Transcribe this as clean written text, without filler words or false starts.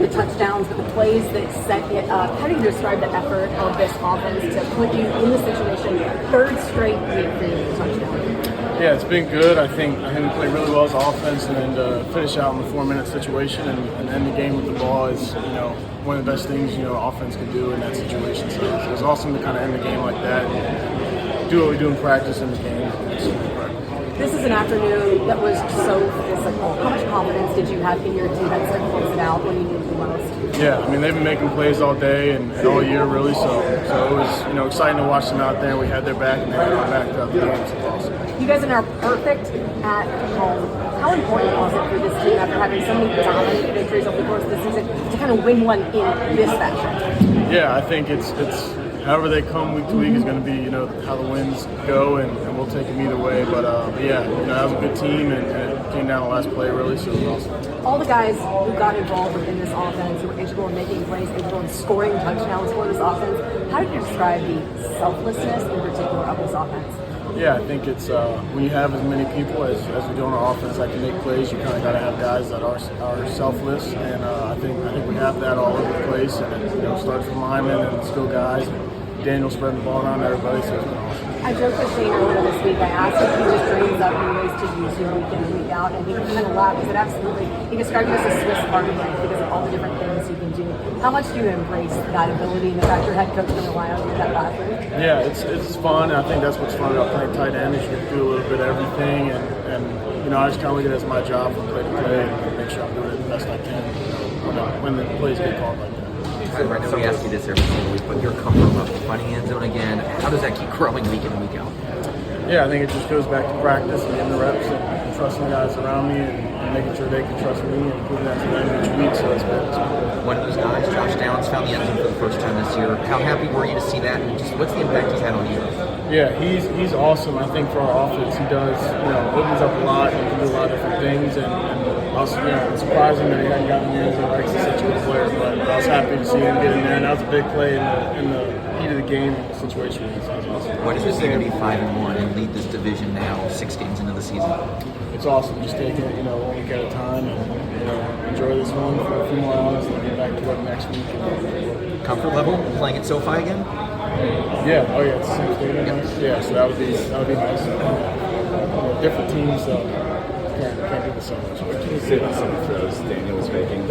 the touchdowns, but the plays that set it up. How do you describe the effort of this offense to put you in the situation, third straight week for your touchdown? Yeah, it's been good. I think we played really well as offense, and then to finish out in the 4-minute situation and end the game with the ball is, one of the best things, offense can do in that situation. So it was awesome to kind of end the game like that and do what we do in practice in the game. This is an afternoon that was so physical. How much confidence did you have in your defense to close it out when you needed the most? Yeah, I mean, they've been making plays all day and all year, really. So it was, exciting to watch them out there. We had their back, and they had our back throughout the game. So it was awesome. You guys are now perfect at home. How important was it for this team after having so many dominant victories over the course of the season to kind of win one in this fashion? Yeah, I think it's however they come week to week is going to be, how the wins go, and we'll take them either way. But yeah, that was a good team, and it came down to the last play, really, so it was awesome. All the guys who got involved within this offense, who were integral in making plays, integral in scoring touchdowns for this offense, how do you describe the selflessness in particular of this offense? Yeah, I think it's when you have as many people as we do on our offense that can make plays, you kind of got to have guys that are selfless, and I think we have that all over the place, and it starts from linemen and skill guys. Daniel spreading the ball around to everybody, so it's been awesome. I joked with Shane earlier this week. I asked if he just dreams up new ways to use you week in and week out, and he kind of laughed. He said, absolutely. He described you as a Swiss Army knife because of all the different things you can do. How much do you embrace that ability and the fact your head coach can rely on you that badly? Yeah, it's fun. I think that's what's fun about playing tight end is you can do a little bit of everything, and I just kind of look at it as my job from play to play and make sure I'm doing it the best I can when the plays get called like that. I know we ask you this every single week, but your comfort level finding end zone again, how does that keep growing week in and week out? Yeah, I think it just goes back to practice and getting the reps and trusting the guys around me and making sure they can trust me and proving that to them each week. So it's been One of those guys, Josh Downs, found the end zone for the first time this year. How happy were you to see that, and just what's the impact he's had on you? Yeah, he's awesome. I think for our offense, he does, opens up a lot and can do a lot of different things. And also, it's surprising that he hadn't gotten the news. He likes such a good player, but I was happy to see him get in there. And that was a big play in the heat of the game situation. So it was awesome. What does it mean to be 5-1 and lead this division now, 6 games into the season? It's awesome. Just taking it, 1 week at a time, and enjoy this one for a few more hours, and then get back to work next week. Comfort level playing at SoFi again? Yeah. Oh yeah. It's the same stadium. Yeah. So that would be nice. Different teams, so can't do this so much. What can you say about some of the throws Daniel was making?